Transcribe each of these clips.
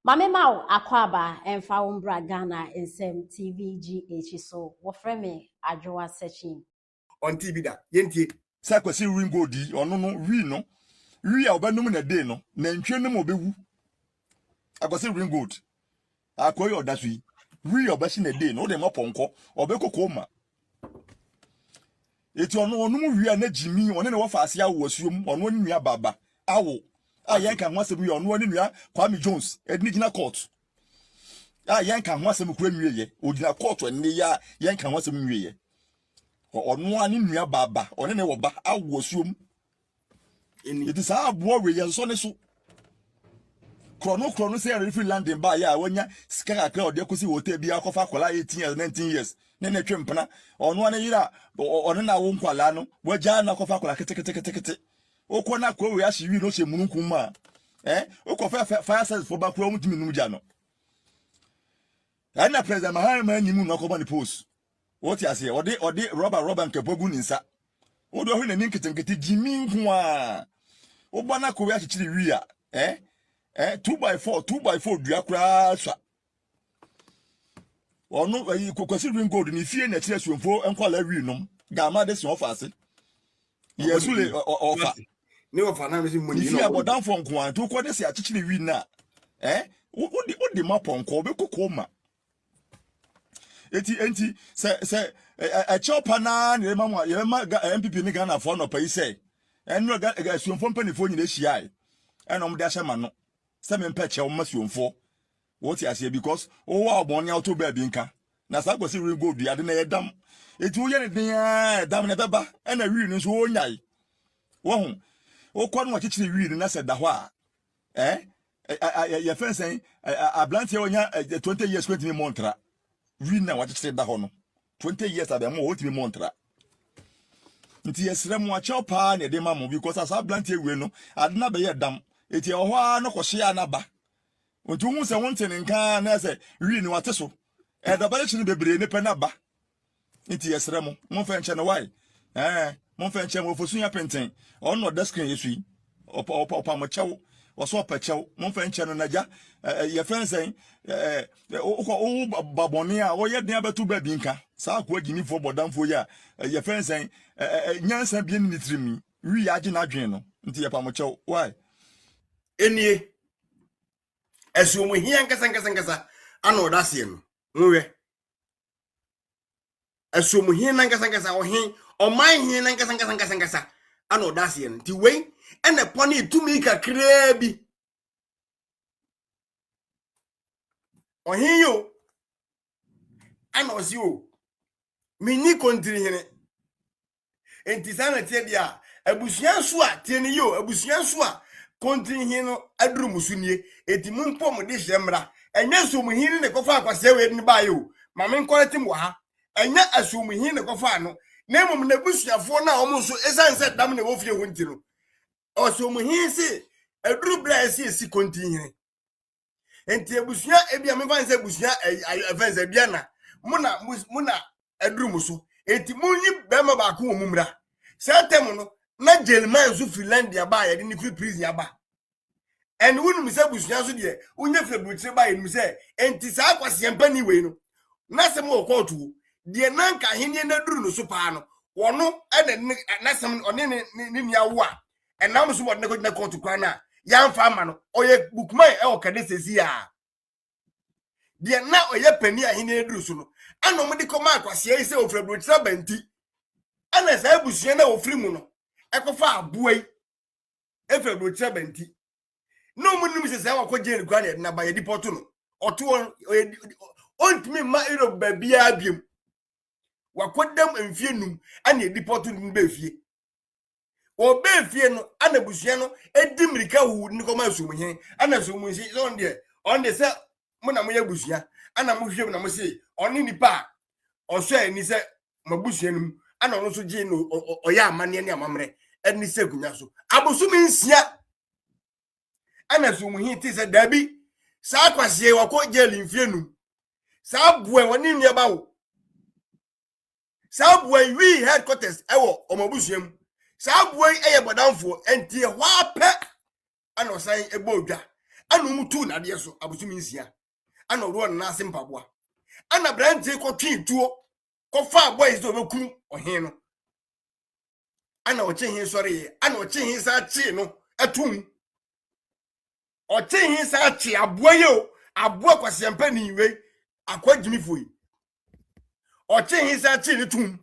Mame Mau Akwaba and Faumbra Ghana in Sem TVGH so what frame Adjoa searching on TV da yenti Sakwasi ringo di ono no wi no wi a obanum na day no na ntwe no obewu akwasi ringo akoyi odaso yi wi obashi na day no de maponko obekoko ma eti ono onum wi a na jimi one ne wo fa ase awo asuom ono ni nua baba awo ayen kan ho asem wi ono ni nua Kwame Jones edni gina court ayen kan ho asem kura nwieye ogina court enne ya yen kan ho asem nwieye ono ani nua baba one ne wo ba awo asuom eni it is our boy we yan so ne so krono say refi landing ba ya wanya sika akra ode kosi hotel bi akofa kola 18 years 19 years ne ne twempena ono ane yira ono na wo nkwala no waja na akofa kola kete okona ko we ahye wi no se mununkum ma okofa fire service for ba ko mutimi num ja no ana president mahama nyimu no akoba ni post what you say ode rubber nkepogu ni nsa odo hwe na ni nkete jimi nko a obana ko we ahye wi a 2x4 dua kura swa ono kwasi ring gold ni fie na kire suomfo enkwala wi nom gama de so ofase yesu le ofa ni ofa na me si monyi no fie abodan fo nko an to ko de se akikire wi na odi maponko obekoko ma enti se a chopa na ne ma MPP ni Ghana fo no pa yi se enro ga suomfo mpanifo nyina hia enom de ahye ma no se me mpeche o masuomfo what you say because wa obon auto ba bi nka na sa kwesi ring gold ade na yedam eti wo ye ne den dam na beba na wi no so onyai wo hu wo kwa no akikire wi na se da ho a ye fensen ablantie onya 20 years 20 montra wi na wakikire da ho no 20 years abemo wo timi montra nti yesre mu acho pa na de mamo because as ablantie wi no ade na be ye dam eti ho a no kwhye anaba ontu hu se wonte nka na se wi ni wate so da bale chini bebre ne pe na ba nti yesre mu mo fa nche no why mo fa nche mo fosu ya penten on no desk yesu yi opa mo chew waso opa chew mo fa nche no naja ye fensen o baboni a wo ye den abetu ba bi nka sa akwa gini fo bodamfo ya ye fensen nyansa bi ni trimi wi ya agi na dwen no nti ye pa mo chew why eni esuomu hia nkasa ana odase no nwe esuomu hia nkasa ohin oman hia nkasa ana odase no ti wei ene poni tumi kakra bi ohin yo ana osi o mini kontiri hene enti sana tie dia abusuan so a tie ni yo abusuan so a kontiri hene no aduru musunie eti mumpom de hyemra enya somuhini ne kofa akwase we ni ba yo mame nkoretim wa ha enya asomuhini ne kofa no na emom na busuafo na omo so esanse dam na wofie ho ntino osomuhini se aduru bra esi kontiri enti abusua ebia me fanse abusua fanse bia na muna aduru muso eti munyi bema ba ko mumra satem no na jelman zu Finlandia ba ya de ni free prison ya ba and wunu mi se busua so de unye february ba enu se enti sa akwase mpani we no na se mo kotu de nanka henie na duru no so pa no wono na sem one ni nia wo a enam so bodne ko na kotu kwa na ya mfa ama no oye bukman e o kade sesi a de na oye pani a henie duru so no ana mo de ko ma akwase yi se o february ba nti ana sa busua na ofiri mu no ekofa abuai e february ba nti no munum se wa jeni kwa na ba ye dipoto no oto ontimi ma ero babia abiem wakodam mfie num ana ye dipoto num be fie o be fie no ana busua no edi mirika wu ni ko ma sumuhen ana sumuhin on de se mo na mo ye busua ana mo hwem na mo se oni nipa oso ani se mabusua num ana no so je no oya amane ne amamre eni se gunya so abosumi nsia ana sumuhi ti se dabi sa kwase wako jeli mfienu sa bue woni nua bawo sa bue wi headquarters ewo omabusuam sa bue eye bodamfo enti hwa pe ana osan ebodwa ana mutu na de so abusumi nsia ana ro na ase mpaboa ana brante ko twituo ko fa boys do bekum ohen no ana o chehin sori ana o chehin sa chi no atum o chehin sa chi aboa ye o aboa kwasiampa ni we akwadwimi foi o chehin sa chi ni tum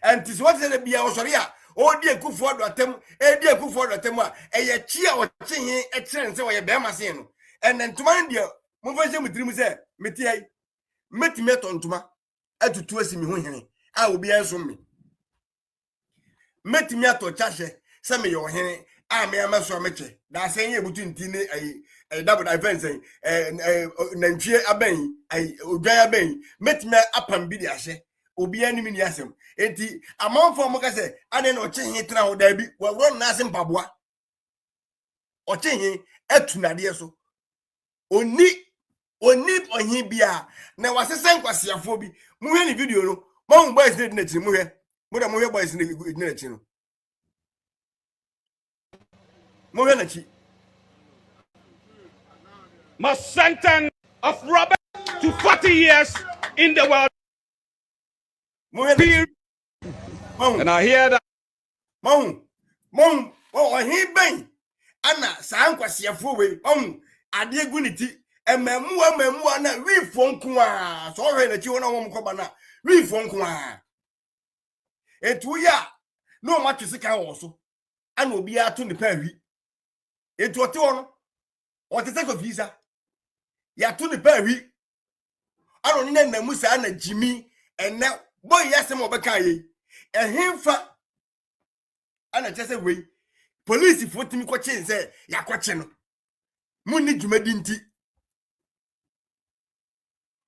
antis what is the bia o sori a o di ekufo do atem e di ekufo do atem a eye chi a o chehin e kire nse wo ye be ma sen no en ntoma ndi mo fa se mutirim se meti ai metime tontoma atutu asimi ho hene a obi enso me metime ato chahye se me yo hene a me amaso meche da se ye butu ntine ai double defense nantwie aban ai odwan aban metime apam bi de ahye obi anim ni asem enti amanfo mo ka se ane na oche he tra ho da bi wawro na asem paboa oche he atunade so oni ohin bia na wasesen kwasiafo bi mu hwe ni video no mo boys dey na chiri mu hwe boys na chiri no mo hwe na chi must sentence of Robert to 40 years in the world. And I hear that mom ohin ben ana san kwasiafo we ade guniti ememu na wi fonku a so hwe na chi wona wo mkoba na wi fonku a etu ya no ma twese wo so ana obi ato ne pa wi etu ote wono ote se ko visa ya to ne pa wi ana ni na musa na jimi enne boy yasem obeka ye ehemfa ana chese we police fotimi ko chense yakwache no munni dwumadi nti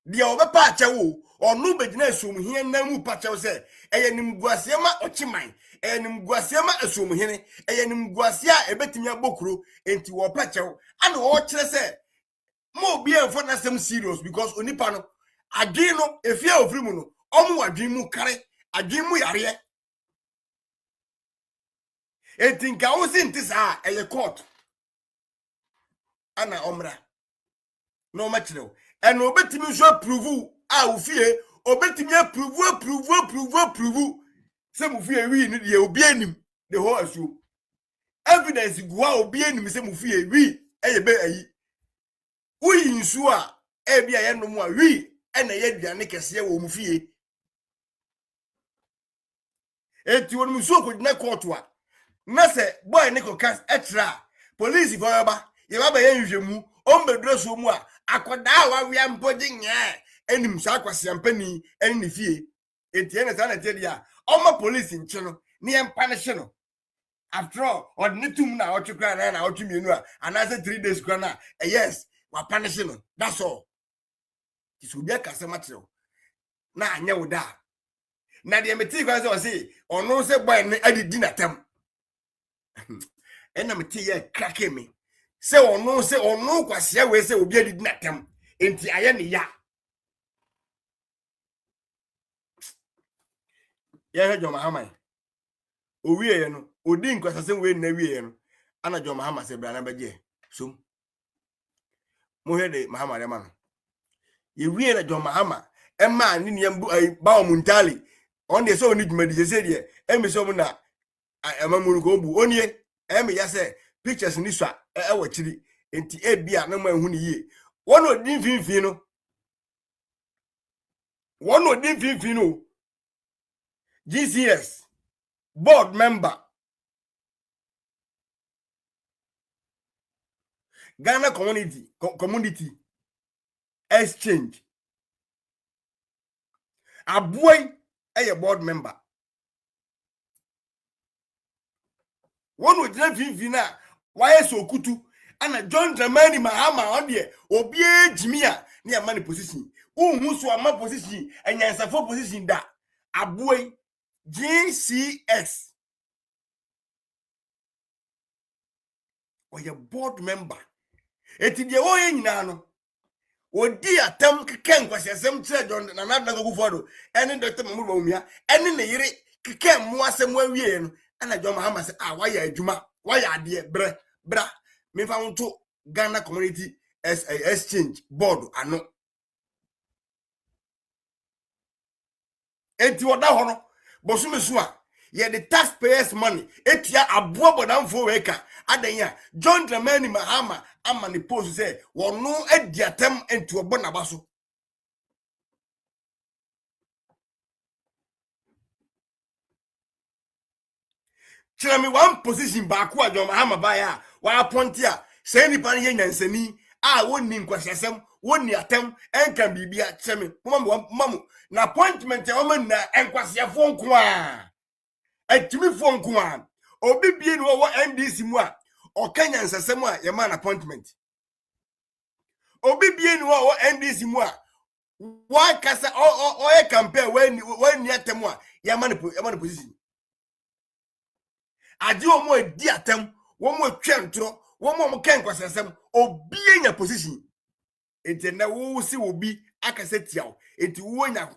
dia obepa ache wo onu begina asomhene namu pache se eyenimguase ma ochiman eyenimguase ma asomhene eyenimguase a ebetimi abokuro enti wo pache wo ana wo kire se mo bi enfo na sem serious because onipa no adwin no efia ofiri mu no omu adwin mu kare adwin mu yare enti nka wo sinti sa eye court ana omra no machiro and obetimi so approve a ofie obetimi approve se mu fie wi ni de obi anim the whole asu evidence go a obi anim se mu fie wi eye be ayi uyi nsu a e bia ye no mu a wi ena ye duane kese wo mu fie eti won mu so ko na court wa na se boy ne ko kas extra police go ba ye ba ba ye nhwemu o mbeduro so mu a akoda wa wi ampoje nya enim sa kwasiampani eni ne fie eti ene sa na te dia o ma police nche no ne empa ne hye no after all odnetum na otwekra na otwemienu a anase 3 days kra na yes wa punish no that's all isubi akase matero na anya woda na de meti kwa se say ono se boy ne adidi na tem ena meti ye krake me se ono kwase we se obi adidi na tem enti aye ne ya ye John Mahama owie ye no odi nkwasase we na wie ye no ana John Mahama se bra na beje so mo hede Mahama re ma no ye wie na John Mahama ema ni ne ba omuntali on de so oni dwumadi se de emi so na amamuru ko bu onie emi ya se pictures ni so e wo chiri enti e bia na ma hu ni ye won odin finfin no GCS board member Ghana community exchange aboy a board member one with na why so kutu ana John Dramani Mahama on there obi ejimia na ya man position unhu so ama position enyansafo position da aboy GCS or your board member eti de wo ye nyina no odi atam keken kwasesem kire John na na go fodo eni Dr. Mahmoud Bawumia eni ne yire keken mo asem awie no ana John Mahama se why adwuma why ade bra me found to Ghana Community Exchange Board ano enti oda hono bosume so a ye the taxpayers money etia aboa bodamfo weka adanya John Dramani Mahama ama ne post say wono adiatem enti obo nabaso tell me one position back wa John Mahama baya wa appointed a say nipa ye nyansani a wonni nkwasesem wonni atem enka bibia tell me mamu na appointment e o man na enkwasefo nko a atimi fo nko a obi bie no wo NDC mu a o kanya nsesem a ye man appointment obi bie no wo NDC mu a wa kasa o e campaign when atem a ye man position ade o mo edi atem wo mo twentro wo mo kan kwasesem obi enya position enti na wo si obi akase tiawo enti wo nya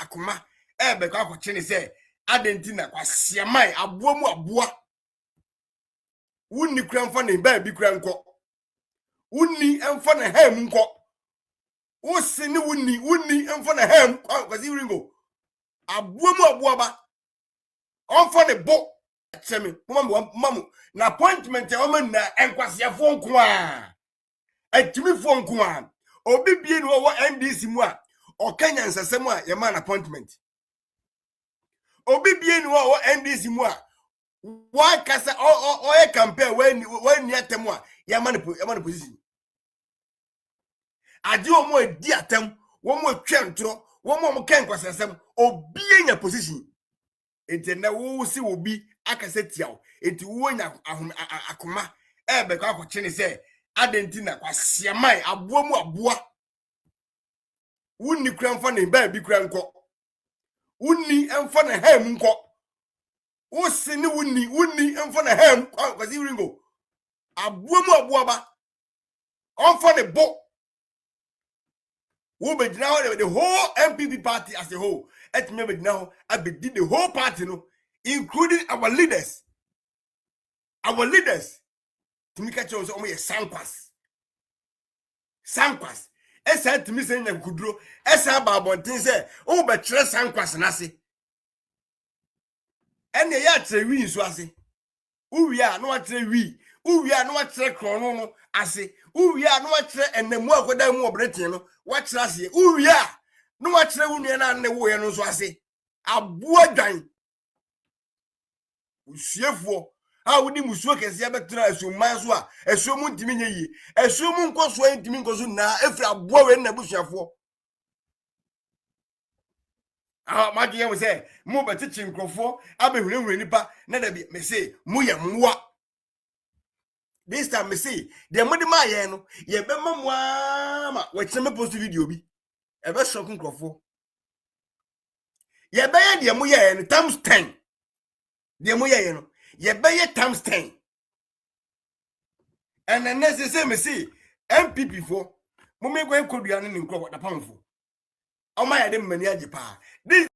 akoma ebe ka akwache ne se adentina kwasiamai aboa mu aboa wunni kura mfa ne ba bi kura nko wunni emfa na ham nko wo se ne wunni emfa na ham kwasi ringo aboa mu aboa ba onfa ne bo chemi mamu na appointment e o man na enkwasiafo nko a atimifo nko a obi bie no wo NDC mu a o kanya nsasem a ye man appointment obi bie no wo NDC mu a wa kasa o e campaign when atem a ye man position ade o mo edi atem wo mo twentro wo mo kan kwasasem obi enya position enti na wo si obi akase tiawo enti wo nya akoma ebe ka akwache ne se adentina kwasiamai aboa mu aboa wunni kura mfa ne ba bi kura nko wunni emfa na ham nko wo se ne wunni emfa na ham kwasi ringo aboa mu aboa ba onfa ne bo wo be dina ho the whole MPP party as a whole et me be dina ho abedi the whole party no including our leaders timika che omo ye sankwas esa timi se nya kuduro esa ba abonten se wo be kire sankwas na se ene ya kire wi nso ase uwi a no wa kire wi uwi a no wa kire krono no ase uwi a no wa kire enemu akoda mu obretin no wa kire ase uwi a no wa kire wunu na ne wo ye no so ase aboa dwan usiefo a wudi musuo kese abetra asuman so a asumu ntimi nye yi asumu nkoso ntimi nkoso na efra aboa we na busuafo ma je yem se mu betichi nkrofo abehunehune nipa na da bi me say mu ye mwa this time me say de mudi ma ye no ye be mamwa ma we kire me post video bi e be shock nkrofo ye be ye de mu ye no times 10 de mu ye no ye be ye times 10 and then next say me see MPP for mo me go enkodua no ne nkrofo da pamfo o ma ye de mani age pa this